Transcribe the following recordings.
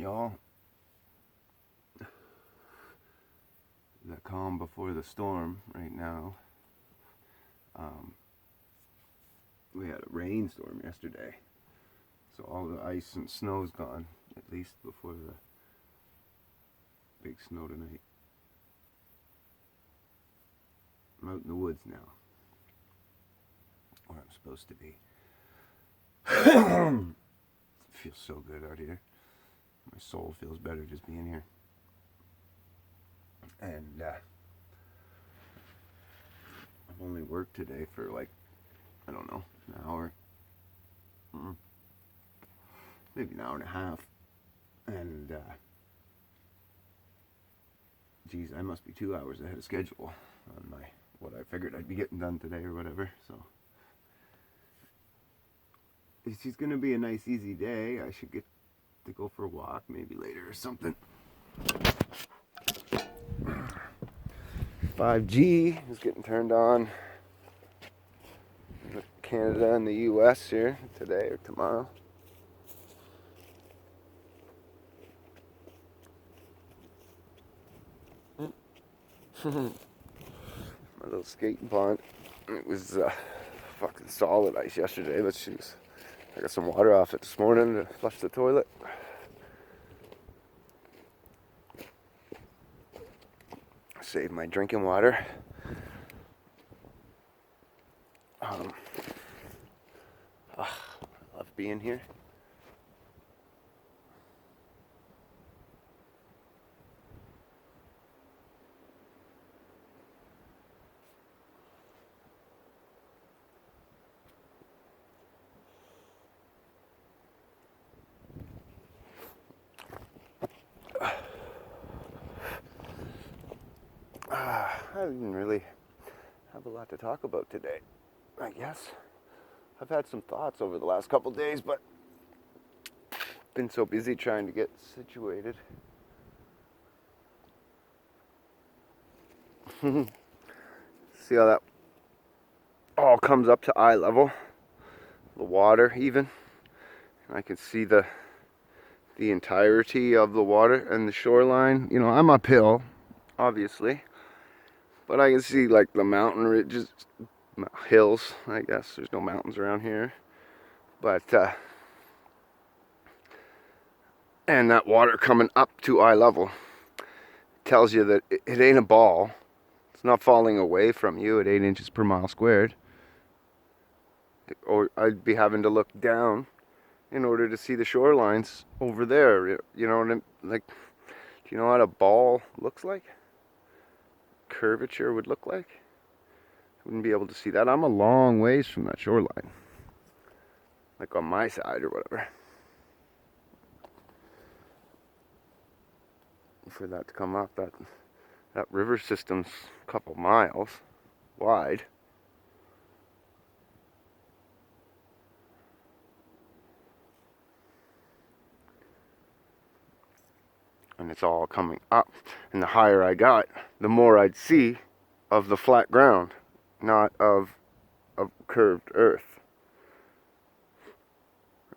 y'all. The calm before the storm right now. We had a rainstorm yesterday, so all the ice and snow's gone, at least before the big snow tonight. I'm out in the woods now, where I'm supposed to be. It feels so good out here. My soul feels better just being here. And I've only worked today for like, I don't know, an hour. Maybe an hour and a half. And geez, I must be 2 hours ahead of schedule on my what I figured I'd be getting done today or whatever. So it's just gonna be a nice easy day. I should get to go for a walk maybe later or something. 5G is getting turned on in Canada and the US here today or tomorrow. My little skating pond. It was fucking solid ice yesterday, but I got some water off it this morning to flush the toilet. Save my drinking water. I love being here. I didn't really have a lot to talk about today, I guess. I've had some thoughts over the last couple days, but been so busy trying to get situated. See how that all comes up to eye level? The water even. I can see the entirety of the water and the shoreline. You know, I'm uphill, obviously. But I can see like the mountain ridges, hills, I guess. There's no mountains around here. But, and that water coming up to eye level tells you that it ain't a ball. It's not falling away from you at 8 inches per mile squared. Or I'd be having to look down in order to see the shorelines over there. You know what I'm like? Do you know what a ball looks like? Curvature would look like? Wouldn't be able to see that. I'm a long ways from that shoreline, like on my side or whatever. For that to come up, that river system's a couple miles wide. And it's all coming up. And the higher I got, the more I'd see of the flat ground, not of curved earth.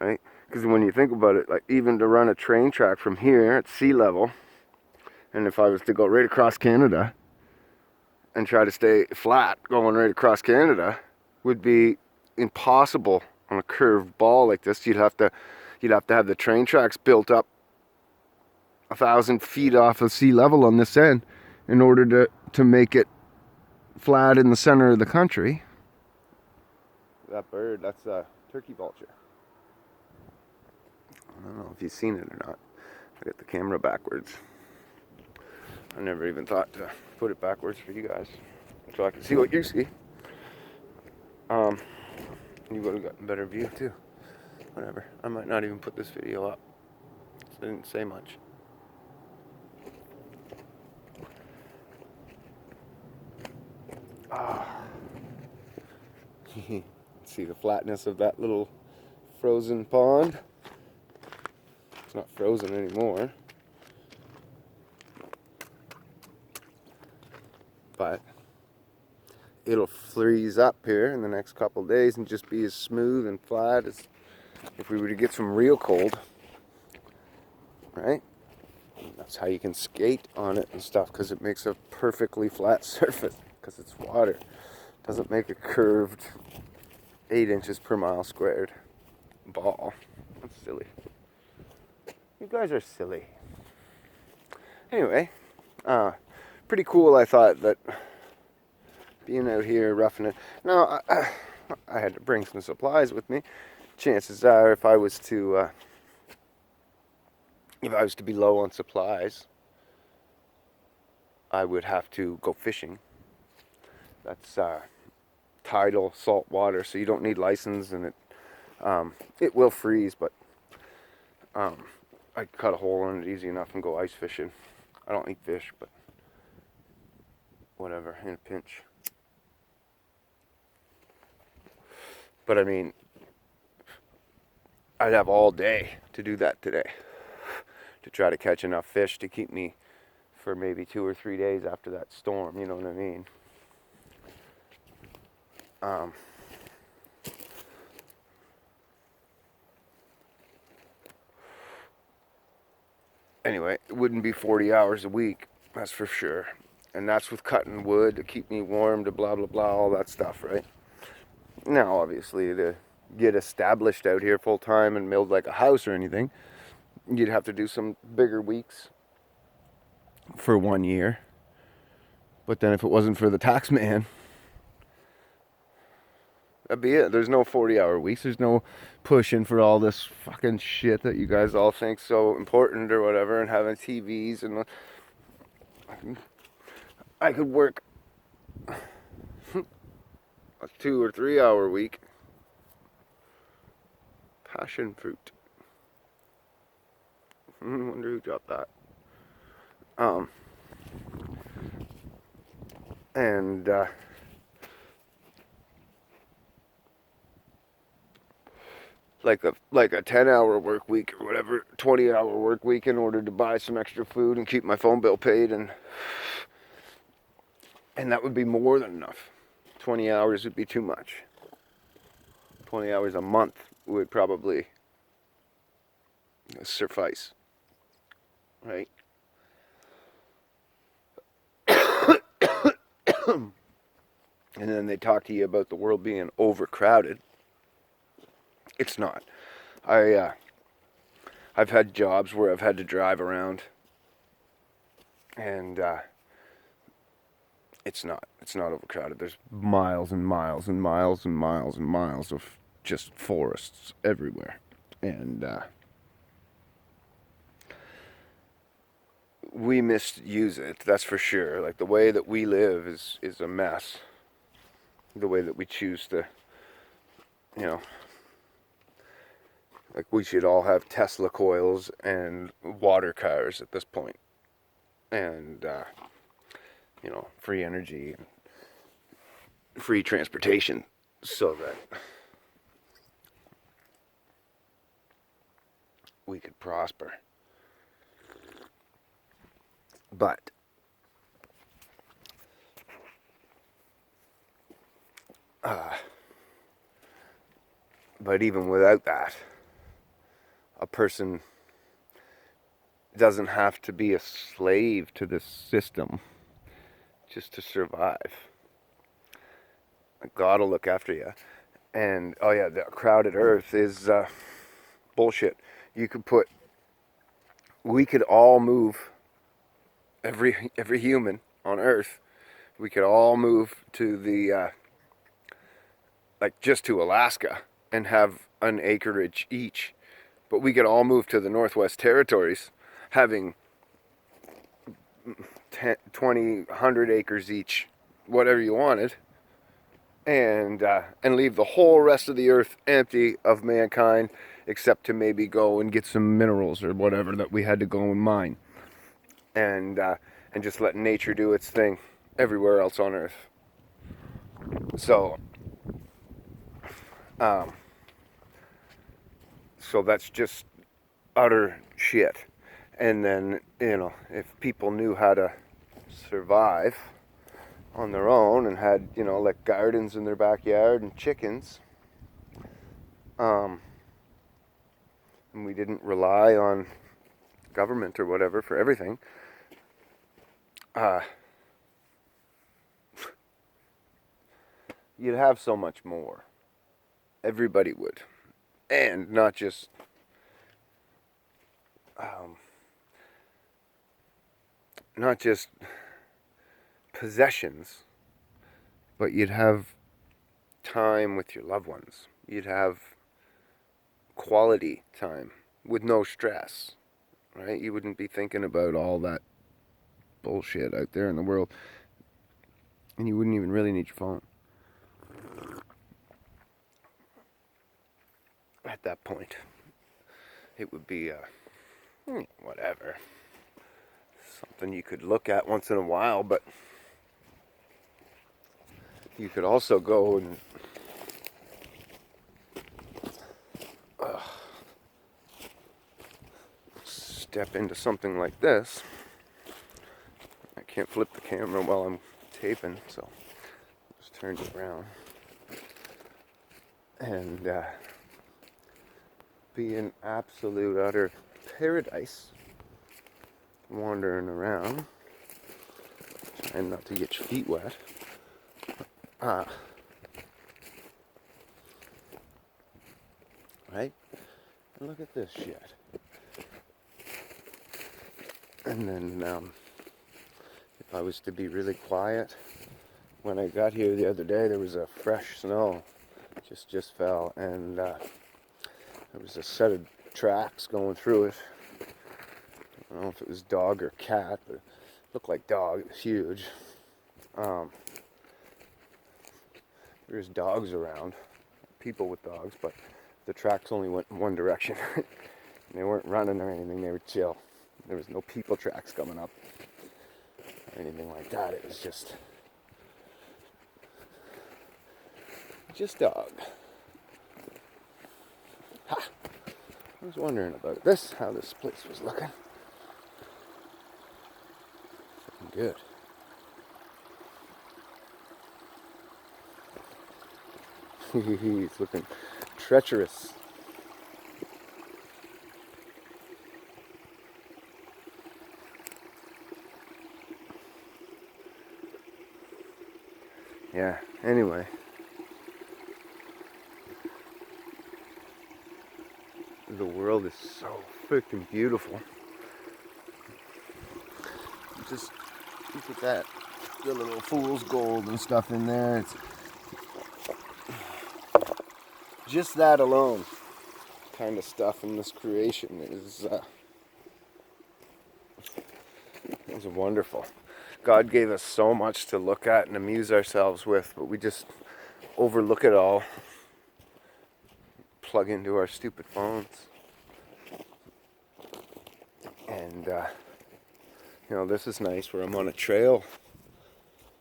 Right? Because when you think about it, like even to run a train track from here at sea level, and if I was to go right across Canada and try to stay flat going right across Canada, would be impossible on a curved ball like this. You'd have to have the train tracks built up 1,000 feet off of sea level on this end in order to make it flat in the center of the country. That bird, that's a turkey vulture. I don't know if you've seen it or not. I got the camera backwards. I never even thought to put it backwards for you guys, so I can see what you see. You would have gotten a better view too. Whatever. I might not even put this video up. I didn't say much. See the flatness of that little frozen pond. It's not frozen anymore. But it'll freeze up here in the next couple days and just be as smooth and flat as if we were to get some real cold. right? That's how you can skate on it and stuff, because it makes a perfectly flat surface, because it's water. It doesn't make a curved 8 inches per mile squared ball. That's silly. You guys are silly. Anyway, pretty cool, I thought, that being out here roughing it. Now, I had to bring some supplies with me. Chances are, if I was to be low on supplies, I would have to go fishing. That's tidal salt water, so you don't need license, and it will freeze, but I cut a hole in it easy enough and go ice fishing. I don't eat fish, but whatever, in a pinch. But I mean, I'd have all day to do that today, to try to catch enough fish to keep me for maybe 2 or 3 days after that storm, you know what I mean? Anyway, it wouldn't be 40 hours a week, that's for sure. And that's with cutting wood to keep me warm, to blah, blah, blah, all that stuff, right? Now, obviously, to get established out here full time and build like a house or anything, you'd have to do some bigger weeks for 1 year. But then if it wasn't for the tax man, that'd be it. There's no 40-hour weeks. There's no pushing for all this fucking shit that you guys all think so important or whatever, and having TVs and I could work a 2 or 3 hour week. Passion fruit. I wonder who dropped that. And like a 10-hour work week or whatever, 20-hour work week, in order to buy some extra food and keep my phone bill paid, and that would be more than enough. 20 hours would be too much. 20 hours a month would probably suffice, right? And then they talk to you about the world being overcrowded. It's not. I've had jobs where I've had to drive around, and it's not overcrowded. There's miles and miles and miles and miles and miles of just forests everywhere, and we misuse it, that's for sure. Like, the way that we live is a mess. The way that we choose to, like, we should all have Tesla coils and water cars at this point, and free energy and free transportation, so that we could prosper. But even without that, a person doesn't have to be a slave to this system just to survive. God will look after you. And the crowded earth is bullshit. We could all move, every human on earth, we could all move to the just to Alaska and have an acreage each. But we could all move to the Northwest Territories, having 10, 20, 100 acres each, whatever you wanted, and leave the whole rest of the earth empty of mankind, except to maybe go and get some minerals or whatever that we had to go and mine, and just let nature do its thing everywhere else on earth. So that's just utter shit. And then, if people knew how to survive on their own and had, like, gardens in their backyard and chickens, and we didn't rely on government or whatever for everything, you'd have so much more. Everybody would. And not just possessions, but you'd have time with your loved ones. You'd have quality time with no stress, right? You wouldn't be thinking about all that bullshit out there in the world, and you wouldn't even really need your phone at that point. It would be whatever, something you could look at once in a while, but you could also go and step into something like this. I can't flip the camera while I'm taping, so just turned it around. And be in absolute utter paradise, wandering around, trying not to get your feet wet. Right? And look at this shit. And then if I was to be really quiet, when I got here the other day, there was a fresh snow just fell, and there was a set of tracks going through it. I don't know if it was dog or cat, but it looked like dog. It was huge. There's dogs around, people with dogs, but the tracks only went in one direction. And they weren't running or anything, they were chill. There was no people tracks coming up or anything like that. It was just dog. Ha! I was wondering about this, how this place was looking. Looking good. He's looking treacherous. Yeah, anyway. The world is so freaking beautiful. Just look at that. The little fool's gold and stuff in there. It's just that alone kind of stuff in this creation is wonderful. God gave us so much to look at and amuse ourselves with, but we just overlook it all. Plug into our stupid phones. And, this is nice where I'm on a trail.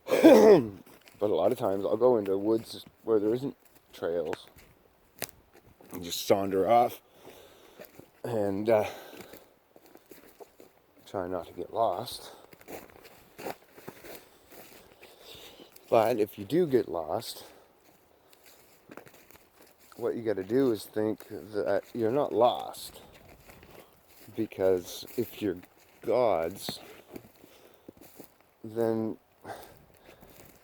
But a lot of times I'll go into woods where there isn't trails and just saunter off and try not to get lost. But if you do get lost, what you got to do is think that you're not lost. Because if you're God's, then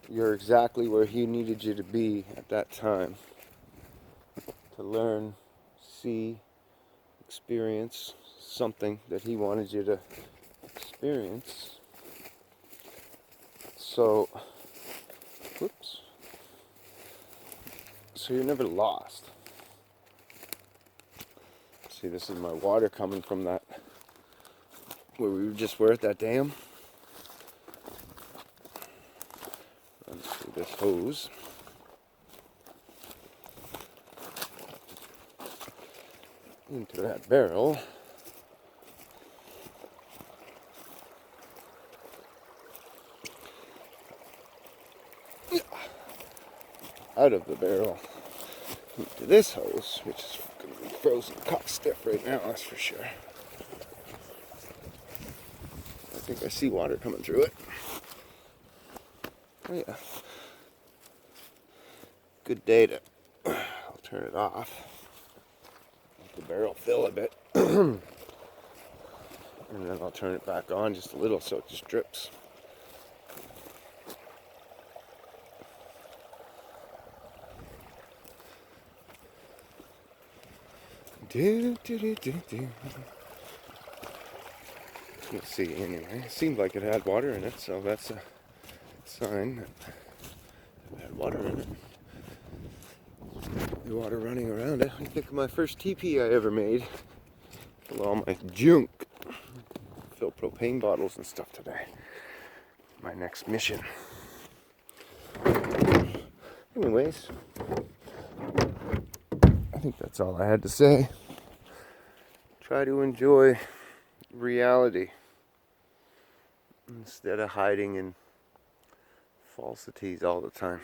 you're exactly where He needed you to be at that time. To learn, see, experience something that He wanted you to experience. So, so you're never lost. See, this is my water coming from that, where we just were at that dam. Runs through this hose. Into that barrel. Out of the barrel into this hose, which is going to be frozen cock stiff right now, that's for sure. I think I see water coming through it. Oh yeah. Good day to, I'll turn it off. Let the barrel fill a bit. And then I'll turn it back on just a little so it just drips. Let's see, anyway. It seemed like it had water in it, so that's a sign that it had water in it. The water running around it. I think of my first teepee I ever made. Full of all my junk. Fill propane bottles and stuff today. My next mission. Anyways, I think that's all I had to say. Try to enjoy reality instead of hiding in falsities all the time.